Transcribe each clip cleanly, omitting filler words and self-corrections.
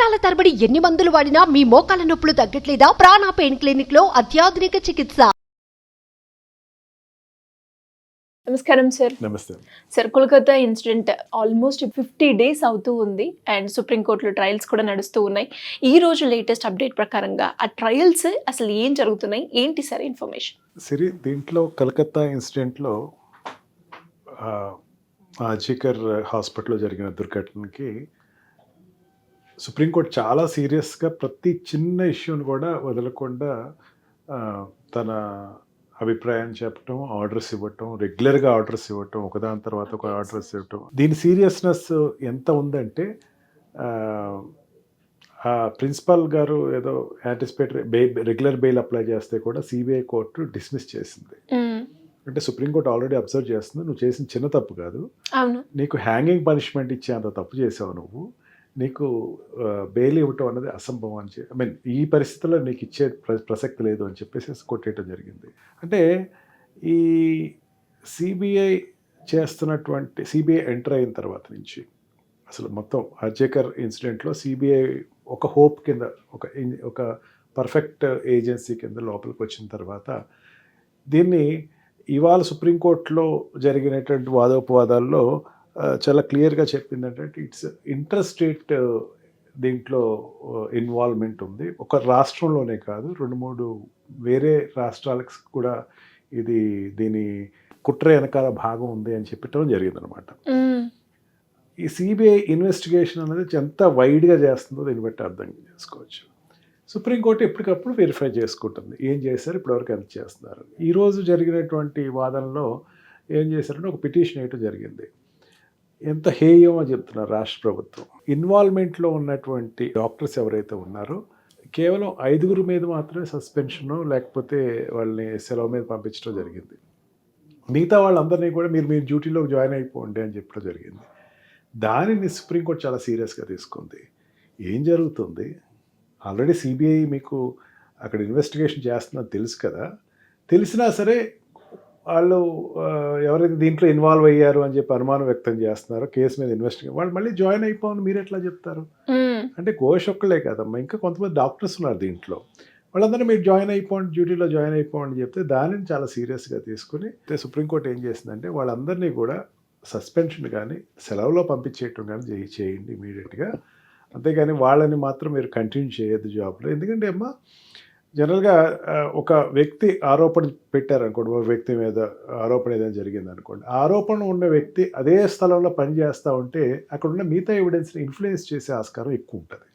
సంవత్సరాల తరబడి ఎన్ని మందులు వాడినా మీ మోకాల నొప్పులు తగ్గట్లేదా? ప్రాణ పెయిన్ క్లినిక్ లో అత్యాధునిక చికిత్స. నమస్కారం సార్. నమస్తే sir, Kolkata incident almost 50 days అవుతూ ఉంది అండ్ సుప్రీంకోర్టులో ట్రయల్స్ కూడా నడుస్తూ ఉన్నాయి. ఈ రోజు లేటెస్ట్ అప్డేట్ ప్రకారంగా ఆ ట్రయల్స్ అసలు ఏం జరుగుతున్నాయి, ఏంటి సార్ ఇన్ఫర్మేషన్? సిరి, దీంట్లో కలకత్తా ఇన్సిడెంట్లో ఆర్జీకర్ హాస్పిటల్లో జరిగిన దుర్ఘటనకి సుప్రీంకోర్టు చాలా సీరియస్గా ప్రతి చిన్న ఇష్యూని కూడా వదలకుండా తన అభిప్రాయం చెప్పటం, ఆర్డర్స్ ఇవ్వటం, రెగ్యులర్గా ఆర్డర్స్ ఇవ్వటం, ఒకదాని తర్వాత ఒక ఆర్డర్స్ ఇవ్వటం. దీని సీరియస్నెస్ ఎంత ఉందంటే ఆ ప్రిన్సిపాల్ గారు ఏదో యాంటిసిపేటరీ రెగ్యులర్ బెయిల్ అప్లై చేస్తే కూడా సిబిఐ కోర్టు డిస్మిస్ చేసింది. అంటే సుప్రీంకోర్టు ఆల్రెడీ అబ్జర్వ్ చేస్తుంది, నువ్వు చేసిన చిన్న తప్పు కాదు, నీకు హ్యాంగింగ్ పనిష్మెంట్ ఇచ్చే అంత తప్పు చేసావు, నువ్వు నీకు బెయిల్ ఇవ్వటం అన్నది అసంభవం అని చెప్పి, ఈ పరిస్థితుల్లో నీకు ఇచ్చే ప్రసక్తి లేదు అని చెప్పేసి కొట్టేయటం జరిగింది. అంటే ఈ సిబిఐ చేస్తున్నటువంటి సిబిఐ ఎంటర్ అయిన తర్వాత నుంచి అసలు మొత్తం ఆర్జేకర్ ఇన్సిడెంట్లో సిబిఐ ఒక హోప్ కింద, ఒక పర్ఫెక్ట్ ఏజెన్సీ కింద లోపలికి వచ్చిన తర్వాత దీన్ని ఇవాళ సుప్రీంకోర్టులో జరిగినటువంటి వాదోపవాదాల్లో చాలా క్లియర్గా చెప్పింది ఏంటంటే ఇట్స్ ఇంటర్ స్టేట్ దీంట్లో ఇన్వాల్వ్మెంట్ ఉంది. ఒక రాష్ట్రంలోనే కాదు, 2-3 వేరే రాష్ట్రాలకు కూడా దీని కుట్ర వెనకాల భాగం ఉంది అని చెప్పడం జరిగిందనమాట. ఈ సిబిఐ ఇన్వెస్టిగేషన్ అనేది ఎంత వైడ్గా చేస్తుందో దీన్ని బట్టి అర్థం చేసుకోవచ్చు. సుప్రీంకోర్టు ఎప్పటికప్పుడు వెరిఫై చేసుకుంటుంది, ఏం చేశారు, ఇప్పటివరకు ఎంత చేస్తున్నారు. ఈరోజు జరిగినటువంటి వాదనలో ఏం చేశారంటే ఒక పిటిషన్ వేయటం జరిగింది. ఎంత హేయం అని చెప్తున్నారు రాష్ట్ర ప్రభుత్వం. ఇన్వాల్వ్మెంట్లో ఉన్నటువంటి డాక్టర్స్ ఎవరైతే ఉన్నారో కేవలం 5 మీద మాత్రమే సస్పెన్షను, లేకపోతే వాళ్ళని సెలవు మీద పంపించడం జరిగింది. మిగతా వాళ్ళందరినీ కూడా మీరు డ్యూటీలో జాయిన్ అయిపోండి అని చెప్పడం జరిగింది. దానిని సుప్రీంకోర్టు చాలా సీరియస్గా తీసుకుంది. ఏం జరుగుతుంది, ఆల్రెడీ సిబిఐ మీకు అక్కడ ఇన్వెస్టిగేషన్ చేస్తుందని తెలుసు కదా, తెలిసినా సరే వాళ్ళు ఎవరైతే దీంట్లో ఇన్వాల్వ్ అయ్యారు అని చెప్పి అనుమానం వ్యక్తం చేస్తున్నారో కేసు మీద ఇన్వెస్టిగేషన్, వాళ్ళు మళ్ళీ జాయిన్ అయిపోవని మీరు ఎట్లా చెప్తారు? అంటే ఘోష్ ఒక్కలే కదమ్మా, ఇంకా కొంతమంది డాక్టర్స్ ఉన్నారు దీంట్లో, వాళ్ళందరూ మీరు జాయిన్ అయిపోండి, డ్యూటీలో జాయిన్ అయిపోండి చెప్తే దానిని చాలా సీరియస్గా తీసుకుని సుప్రీంకోర్టు ఏం చేసిందంటే వాళ్ళందరినీ కూడా సస్పెన్షన్ కానీ సెలవులో పంపించేయటం కానీ చేయండి ఇమీడియట్గా, అంతేగాని వాళ్ళని మాత్రం మీరు కంటిన్యూ చేయొద్దు జాబ్లో. ఎందుకంటే అమ్మా జనరల్గా ఒక వ్యక్తి ఆరోపణ పెట్టారనుకోండి, ఒక వ్యక్తి మీద ఆరోపణ ఏదైనా జరిగింది అనుకోండి, ఆరోపణ ఉన్న వ్యక్తి అదే స్థలంలో పనిచేస్తూ ఉంటే అక్కడ ఉన్న మిగతా ఎవిడెన్స్ని ఇన్ఫ్లుయెన్స్ చేసే ఆస్కారం ఎక్కువ ఉంటుంది.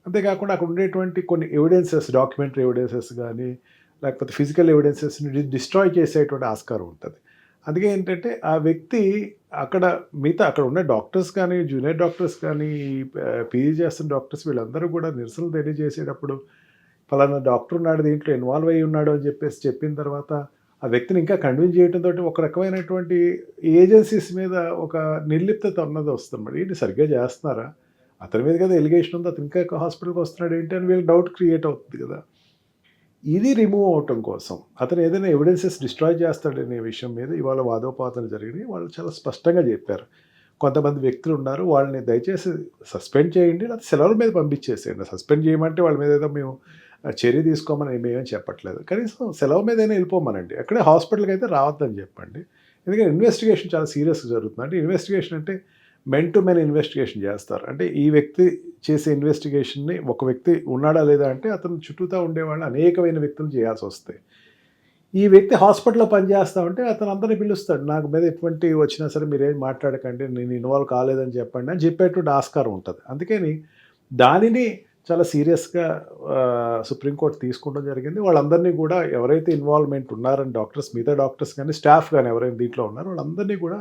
అంతేకాకుండా అక్కడ ఉండేటువంటి కొన్ని ఎవిడెన్సెస్, డాక్యుమెంటరీ ఎవిడెన్సెస్ కానీ లేకపోతే ఫిజికల్ ఎవిడెన్సెస్ని డిస్ట్రాయ్ చేసేటువంటి ఆస్కారం ఉంటుంది. అందుకే ఏంటంటే ఆ వ్యక్తి అక్కడ ఉన్న డాక్టర్స్ కానీ, జూనియర్ డాక్టర్స్ కానీ, పీజీ చేస్తున్న డాక్టర్స్ వీళ్ళందరూ కూడా నిరసనలు తెలియజేసేటప్పుడు ఫలానా డాక్టర్ ఉన్నాడు దీంట్లో ఇన్వాల్వ్ అయ్యి ఉన్నాడు అని చెప్పేసి చెప్పిన తర్వాత ఆ వ్యక్తిని ఇంకా కన్విన్స్ చేయడంతో ఒక రకమైనటువంటి ఏజెన్సీస్ మీద ఒక నిర్లిప్తత అన్నది వస్తుంది. ఏంటి సరిగ్గా చేస్తున్నారా, అతని మీద కదా ఎలిగేషన్ ఉంది, అతను ఇంకా హాస్పిటల్కి వస్తున్నాడు ఏంటి అని వీళ్ళకి డౌట్ క్రియేట్ అవుతుంది కదా. ఇది రిమూవ్ అవటం కోసం అతను ఏదైనా ఎవిడెన్సెస్ డిస్ట్రాయ్ చేస్తాడనే విషయం మీద ఇవాళ వాదోపాదాలు జరిగినాయి. వాళ్ళు చాలా స్పష్టంగా చెప్పారు, కొంతమంది వ్యక్తులు ఉన్నారు, వాళ్ళని దయచేసి సస్పెండ్ చేయండి, లేకపోతే సెలవుల మీద పంపించేసేయండి. సస్పెండ్ చేయమంటే వాళ్ళ మీద ఏదో మేము చర్య తీసుకోమని మేమేం చెప్పట్లేదు, కనీసం సెలవు మీద అయినా వెళ్ళిపోమనండి, అక్కడే హాస్పిటల్కి అయితే రావద్దని చెప్పండి. ఎందుకంటే ఇన్వెస్టిగేషన్ చాలా సీరియస్గా జరుగుతుంది. అంటే ఇన్వెస్టిగేషన్ అంటే మెన్ టు మెన్ ఇన్వెస్టిగేషన్ చేస్తారు. అంటే ఈ వ్యక్తి చేసే ఇన్వెస్టిగేషన్ని ఒక వ్యక్తి ఉన్నాడా లేదా అంటే అతను చుట్టూతా ఉండేవాళ్ళు అనేకమైన వ్యక్తులు చేయాల్సి వస్తాయి. ఈ వ్యక్తి హాస్పిటల్లో పనిచేస్తూ ఉంటే అతను అందరినీ పిలుస్తాడు, నాకు మీద ఎటువంటి వచ్చినా సరే మీరేం మాట్లాడకండి, నేను ఇన్వాల్వ్ కాలేదని చెప్పండి అని చెప్పేటువంటి ఆస్కారం ఉంటుంది. అందుకని దానిని చాలా సీరియస్గా సుప్రీంకోర్టు తీసుకోవడం జరిగింది. వాళ్ళందరినీ కూడా ఎవరైతే ఇన్వాల్వ్మెంట్ ఉన్నారని డాక్టర్స్, మిగతా డాక్టర్స్ కానీ స్టాఫ్ కానీ ఎవరైనా దీంట్లో ఉన్నారో వాళ్ళందరినీ కూడా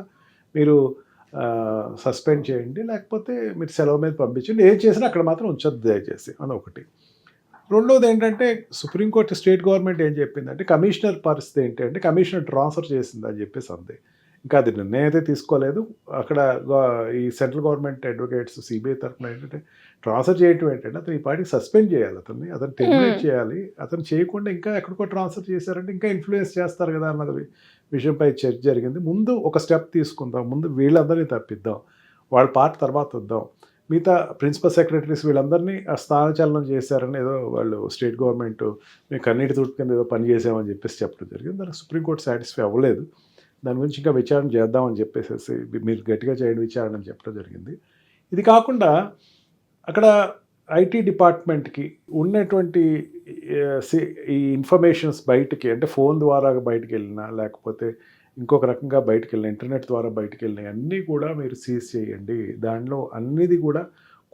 మీరు సస్పెండ్ చేయండి, లేకపోతే మీరు సెలవు మీద పంపించండి, ఏం చేసినా అక్కడ మాత్రం ఉంచొద్దు దయచేసి అని ఒకటి. రెండోది ఏంటంటే సుప్రీంకోర్టు స్టేట్ గవర్నమెంట్ ఏం చెప్పిందంటే కమిషనర్ పరిస్థితి ఏంటి అంటే కమిషనర్ ట్రాన్స్ఫర్ చేసింది అని చెప్పేసి అంది. ఇంకా అది నిర్ణయం అయితే తీసుకోలేదు. అక్కడ ఈ సెంట్రల్ గవర్నమెంట్ అడ్వకేట్స్ సిబిఐ తరఫున ఏంటంటే ట్రాన్స్ఫర్ చేయటం ఏంటంటే అతను ఈ పార్టీకి సస్పెండ్ చేయాలి, అతను టెర్మినేట్ చేయాలి. అతను చేయకుండా ఇంకా ఎక్కడికో ట్రాన్స్ఫర్ చేశారంటే ఇంకా ఇన్ఫ్లుయెన్స్ చేస్తారు కదా అన్నది విషయంపై చర్చ జరిగింది. ముందు ఒక స్టెప్ తీసుకుందాం, ముందు వీళ్ళందరినీ తప్పిద్దాం, వాళ్ళ పార్ట్ తర్వాత వద్దాం. మిగతా ప్రిన్సిపల్ సెక్రటరీస్ వీళ్ళందరినీ ఆ స్థానచలనం చేశారని ఏదో వాళ్ళు స్టేట్ గవర్నమెంట్ మేము కన్నీటి తుడుపు కింద ఏదో పని చేసామని చెప్పేసి చెప్పడం జరిగింది. దానికి సుప్రీంకోర్టు సాటిస్ఫై అవ్వలేదు. దాని గురించి ఇంకా విచారణ చేద్దామని చెప్పేసి మీరు గట్టిగా చేయండి విచారణ అని చెప్పడం జరిగింది. ఇది కాకుండా అక్కడ ఐటీ డిపార్ట్మెంట్కి ఉన్నటువంటి ఈ ఇన్ఫర్మేషన్స్ బయటికి అంటే ఫోన్ ద్వారా బయటికి వెళ్ళినా లేకపోతే ఇంకొక రకంగా బయటికి వెళ్ళిన ఇంటర్నెట్ ద్వారా బయటికి వెళ్ళినాయి అన్నీ కూడా మీరు సీజ్ చేయండి. దానిలో అన్నిది కూడా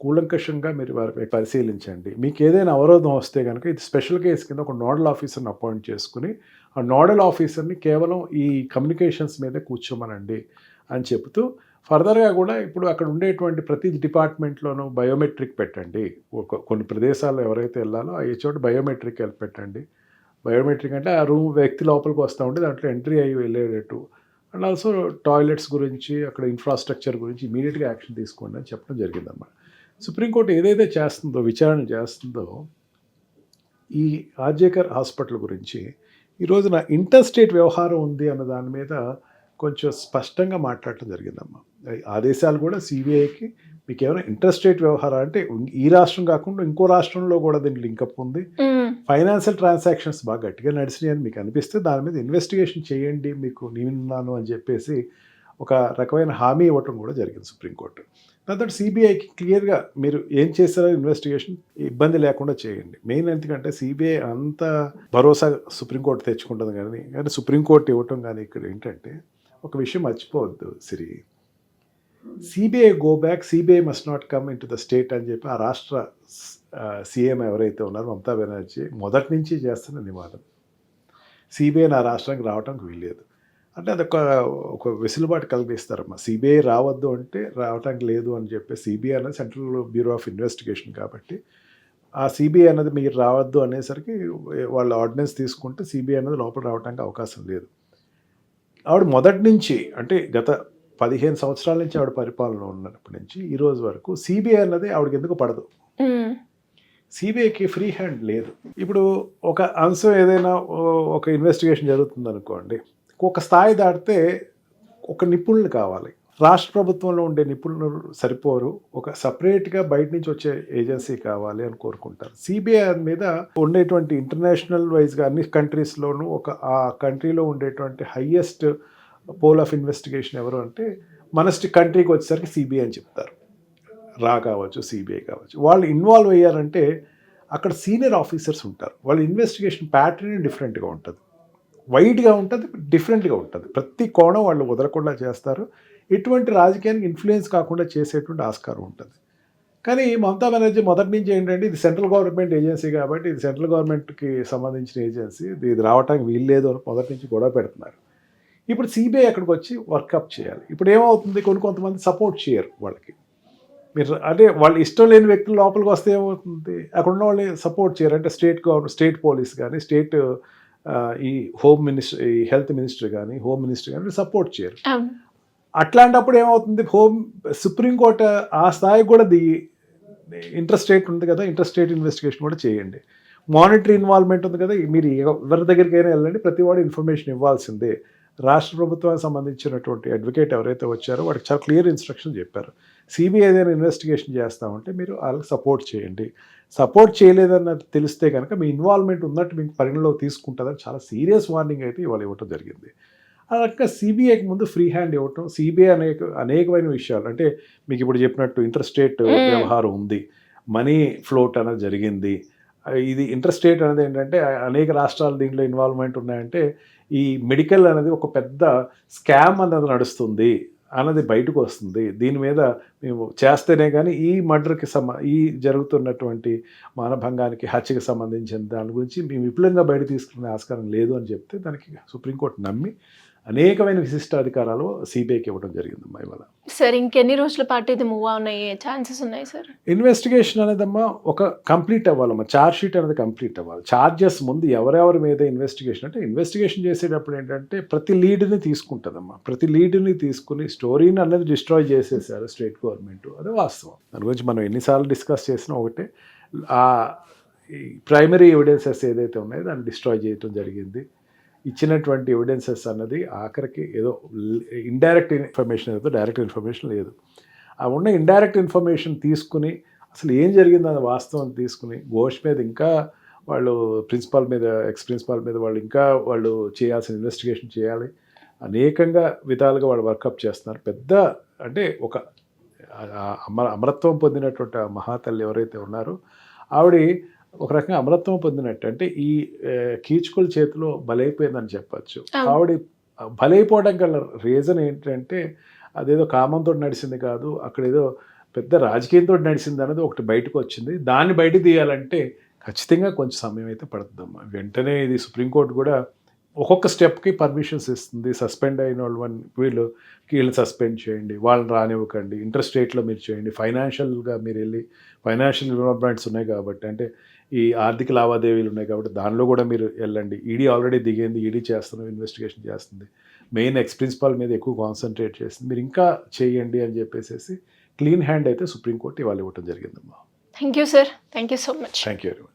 కూలంకషంగా మీరు వారికి పరిశీలించండి. మీకు ఏదైనా అవరోధం వస్తే కనుక ఇది స్పెషల్ కేసు కింద ఒక నోడల్ ఆఫీసర్ని అపాయింట్ చేసుకుని ఆ నోడల్ ఆఫీసర్ని కేవలం ఈ కమ్యూనికేషన్స్ మీదే కూర్చోమనండి అని చెబుతూ ఫర్దర్గా కూడా ఇప్పుడు అక్కడ ఉండేటువంటి ప్రతి డిపార్ట్మెంట్లోనూ బయోమెట్రిక్ పెట్టండి. కొన్ని ప్రదేశాల్లో ఎవరైతే వెళ్ళాలో ఆ చోట బయోమెట్రిక్ పెట్టండి. బయోమెట్రిక్ అంటే ఆ రూమ్ వ్యక్తి లోపలికి వస్తూ ఉంటే దాంట్లో ఎంట్రీ అయ్యి వెళ్ళేటట్టు అండ్ ఆల్సో టాయిలెట్స్ గురించి అక్కడ ఇన్ఫ్రాస్ట్రక్చర్ గురించి ఇమీడియట్గా యాక్షన్ తీసుకోండి అని చెప్పడం జరిగిందన్నమాట. సుప్రీంకోర్టు ఏదైతే చేస్తుందో విచారణ చేస్తుందో ఈ ఆర్జేకర్ హాస్పిటల్ గురించి ఈ రోజున ఇంటర్ స్టేట్ వ్యవహారం ఉంది అన్న దాని మీద కొంచెం స్పష్టంగా మాట్లాడటం జరిగిందమ్మా. ఆదేశాలు కూడా సిబిఐకి మీకు ఏమైనా ఇంటర్ స్టేట్ వ్యవహారం అంటే ఈ రాష్ట్రం కాకుండా ఇంకో రాష్ట్రంలో కూడా దీనికి లింకప్ ఉంది, ఫైనాన్షియల్ ట్రాన్సాక్షన్స్ బాగా గట్టిగా నడిచినాయి అని మీకు అనిపిస్తే దాని మీద ఇన్వెస్టిగేషన్ చేయండి, మీకు నేనున్నాను అని చెప్పేసి ఒక రకమైన హామీ ఇవ్వటం కూడా జరిగింది సుప్రీంకోర్టు. దాంతో సిబిఐకి క్లియర్గా మీరు ఏం చేస్తారో ఇన్వెస్టిగేషన్ ఇబ్బంది లేకుండా చేయండి. మెయిన్ ఎందుకంటే సిబిఐ అంత భరోసా సుప్రీంకోర్టు తెచ్చుకుంటుంది కానీ సుప్రీంకోర్టు ఇవ్వటం కానీ ఇక్కడ ఏంటంటే ఒక విషయం మర్చిపోవద్దు Siri, CBI go back, CBI must not come into the state అని చెప్పి ఆ రాష్ట్ర సీఎం ఎవరైతే ఉన్నారో మమతా బెనర్జీ మొదటి నుంచి చేస్తున్న నివాదం. సిబిఐ నా రాష్ట్రానికి రావడానికి వీల్లేదు అంటే అదొక ఒక వెసులుబాటు కలిగిస్తారమ్మా. సిబిఐ రావద్దు అంటే రావటానికి లేదు అని చెప్పి సిబిఐ అనేది సెంట్రల్ బ్యూరో ఆఫ్ ఇన్వెస్టిగేషన్ కాబట్టి ఆ సిబిఐ అనేది మీరు రావద్దు అనేసరికి వాళ్ళు ఆర్డినెన్స్ తీసుకుంటే సిబిఐ అనేది లోపల రావడానికి అవకాశం లేదు. ఆవిడ మొదటి నుంచి అంటే గత 15 సంవత్సరాల నుంచి ఆవిడ పరిపాలన ఉన్నప్పటి నుంచి ఈ రోజు వరకు సిబిఐ అన్నది ఆవిడకి ఎందుకు పడదు. సిబిఐకి ఫ్రీ హ్యాండ్ లేదు. ఇప్పుడు ఒక అంశం ఏదైనా ఒక ఇన్వెస్టిగేషన్ జరుగుతుంది అనుకోండి, ఒక స్థాయి దాటితే ఒక నిపుణులు కావాలి. రాష్ట్ర ప్రభుత్వంలో ఉండే నిపుణులు సరిపోరు, ఒక సపరేట్గా బయట నుంచి వచ్చే ఏజెన్సీ కావాలి అని కోరుకుంటారు. సిబిఐ మీద ఉండేటువంటి ఇంటర్నేషనల్ వైజ్గా అన్ని కంట్రీస్లోనూ ఆ కంట్రీలో ఉండేటువంటి హయ్యెస్ట్ పోల్ ఆఫ్ ఇన్వెస్టిగేషన్ ఎవరు అంటే మన కంట్రీకి వచ్చేసరికి సిబిఐ అని చెప్తారు. రా కావచ్చు, సిబిఐ కావచ్చు. వాళ్ళు ఇన్వాల్వ్ అయ్యారంటే అక్కడ సీనియర్ ఆఫీసర్స్ ఉంటారు. వాళ్ళ ఇన్వెస్టిగేషన్ ప్యాటర్న్ డిఫరెంట్గా ఉంటుంది, వైడ్గా ఉంటుంది, డిఫరెంట్గా ఉంటుంది. ప్రతి కోణం వాళ్ళు వదలకుండా చేస్తారు. ఎటువంటి రాజకీయానికి ఇన్ఫ్లుయెన్స్ కాకుండా చేసేటువంటి ఆస్కారం ఉంటుంది. కానీ మమతా బెనర్జీ మొదటి నుంచి ఏంటంటే ఇది సెంట్రల్ గవర్నమెంట్ ఏజెన్సీ కాబట్టి ఇది సెంట్రల్ గవర్నమెంట్కి సంబంధించిన ఏజెన్సీ, ఇది రావడానికి వీల్లేదు అని మొదటి నుంచి గొడవ పెడుతున్నారు. ఇప్పుడు సిబిఐ అక్కడికి వచ్చి వర్కప్ చేయాలి. ఇప్పుడు ఏమవుతుంది, కొంతమంది సపోర్ట్ చేయరు వాళ్ళకి. మీరు అంటే వాళ్ళు ఇష్టం లేని వ్యక్తులు లోపలికి వస్తే ఏమవుతుంది, అక్కడ ఉన్న వాళ్ళు సపోర్ట్ చేయరు. అంటే స్టేట్ పోలీస్ కానీ స్టేట్ ఈ హోమ్ మినిస్టర్, ఈ హెల్త్ మినిస్టర్ కానీ హోమ్ మినిస్టర్ కానీ సపోర్ట్ చేయరు. అట్లాంటప్పుడు ఏమవుతుంది, సుప్రీంకోర్టు ఆ స్థాయికి కూడా ఇంటర్ స్టేట్ ఉంది కదా, ఇంటర్ స్టేట్ ఇన్వెస్టిగేషన్ కూడా చేయండి. మానిటరీ ఇన్వాల్వ్మెంట్ ఉంది కదా, మీరు ఎవరి దగ్గరికైనా వెళ్ళండి, ప్రతి వాడు ఇన్ఫర్మేషన్ ఇవ్వాల్సిందే. రాష్ట్ర ప్రభుత్వానికి సంబంధించినటువంటి అడ్వకేట్ ఎవరైతే వచ్చారో వాడికి చాలా క్లియర్ ఇన్స్ట్రక్షన్ చెప్పారు. సిబిఐ ఏదైనా ఇన్వెస్టిగేషన్ చేస్తామంటే మీరు వాళ్ళకి సపోర్ట్ చేయండి. సపోర్ట్ చేయలేదన్న తెలిస్తే కనుక మీ ఇన్వాల్వ్మెంట్ ఉన్నట్టు మీకు పరిగణలోకి తీసుకుంటుందని చాలా సీరియస్ వార్నింగ్ అయితే ఇవాళ ఇవ్వటం జరిగింది. ఆ రకంగా సిబిఐకి ముందు ఫ్రీ హ్యాండ్ ఇవ్వటం, సిబిఐ అనేకమైన విషయాలు అంటే మీకు ఇప్పుడు చెప్పినట్టు ఇంటర్ స్టేట్ వ్యవహారం ఉంది, మనీ ఫ్లోట్ అనేది జరిగింది. ఇది ఇంటర్ స్టేట్ అనేది ఏంటంటే అనేక రాష్ట్రాలు దీంట్లో ఇన్వాల్వ్మెంట్ ఉన్నాయంటే ఈ మెడికల్ అనేది ఒక పెద్ద స్కామ్ అనేది నడుస్తుంది అన్నది బయటకు వస్తుంది. దీని మీద మేము చేస్తేనే కానీ ఈ మర్డర్కి ఈ జరుగుతున్నటువంటి మానభంగానికి హత్యకి సంబంధించిన దాని గురించి మేము విపులంగా బయట తీసుకునే ఆస్కారం లేదు అని చెప్తే దానికి సుప్రీంకోర్టు నమ్మి అనేకమైన విశిష్ట అధికారాలు సిబిఐకి ఇవ్వడం జరిగిందమ్మా ఇవాళ. సార్ ఇంకెన్ని రోజుల పాటు ఇది మూవ్ అయ్యే ఛాన్సెస్ ఉన్నాయి సార్? ఇన్వెస్టిగేషన్ అనేదమ్మా ఒక కంప్లీట్ అవ్వాలమ్మా, ఛార్జ్ షీట్ అనేది కంప్లీట్ అవ్వాలి. ఛార్జెస్ ముందు ఎవరెవరి మీద ఇన్వెస్టిగేషన్ అంటే ఇన్వెస్టిగేషన్ చేసేటప్పుడు ఏంటంటే ప్రతి లీడ్ని తీసుకుంటుందమ్మా. ప్రతి లీడ్ని తీసుకుని స్టోరీని అనేది డిస్ట్రాయ్ చేసేసారు స్టేట్ గవర్నమెంట్, అది వాస్తవం. దాని గురించి మనం ఎన్నిసార్లు డిస్కస్ చేసినా ఒకటే, ఆ ప్రైమరీ ఎవిడెన్సెస్ ఏదైతే ఉన్నాయో దాన్ని డిస్ట్రాయ్ చేయడం జరిగింది. ఇచ్చినటువంటి ఎవిడెన్సెస్ అన్నది ఆఖరికి ఏదో ఇండైరెక్ట్ ఇన్ఫర్మేషన్ ఏదో డైరెక్ట్ ఇన్ఫర్మేషన్ లేదు. ఆ ఉన్న ఇండైరెక్ట్ ఇన్ఫర్మేషన్ తీసుకుని అసలు ఏం జరిగిందని వాస్తవం తీసుకుని ఘోష్ మీద ఇంకా వాళ్ళు ప్రిన్సిపాల్ మీద ఎక్స్ ప్రిన్సిపాల్ మీద వాళ్ళు ఇంకా వాళ్ళు చేయాల్సిన ఇన్వెస్టిగేషన్ చేయాలి. అనేకంగా విధాలుగా వాళ్ళు వర్కప్ చేస్తున్నారు. పెద్ద అంటే ఒక అమరత్వం పొందినటువంటి ఆ మహాతల్లి ఎవరైతే ఉన్నారో ఆవిడ ఒక రకంగా అమరత్వం పొందినట్టు. అంటే ఈ కీచుకుల చేతిలో బలైపోయిందని చెప్పచ్చు. ఆవిడ బలైపోవడం గల రీజన్ ఏంటంటే అదేదో కామంతో నడిచింది కాదు, అక్కడ ఏదో పెద్ద రాజకీయంతో నడిచింది అన్నది ఒకటి బయటకు వచ్చింది. దాన్ని బయట తీయాలంటే ఖచ్చితంగా కొంచెం సమయం అయితే పడుతుందమ్మా. వెంటనే ఇది సుప్రీంకోర్టు కూడా ఒక్కొక్క స్టెప్కి పర్మిషన్స్ ఇస్తుంది. సస్పెండ్ అయిన వీళ్ళని సస్పెండ్ చేయండి, వాళ్ళని రానివ్వకండి, ఇంటర్ స్టేట్లో మీరు చేయండి, ఫైనాన్షియల్గా మీరు వెళ్ళి ఫైనాన్షియల్ ఇన్వాల్వ్మెంట్స్ ఉన్నాయి కాబట్టి, అంటే ఈ ఆర్థిక లావాదేవీలు ఉన్నాయి కాబట్టి దానిలో కూడా మీరు వెళ్ళండి. ఈడీ ఆల్రెడీ దిగింది, ఈడీ చేస్తున్న ఇన్వెస్టిగేషన్ చేస్తుంది, మెయిన్ ఎక్స్ ప్రిన్సిపాల్ మీద ఎక్కువ కాన్సన్ట్రేట్ చేస్తుంది, మీరు ఇంకా చేయండి అని చెప్పేసి క్లీన్ హ్యాండ్ అయితే సుప్రీంకోర్టు ఇవాళ ఇవ్వటం జరిగిందమ్మా. Thank you sir, thank you so much. Thank you very much.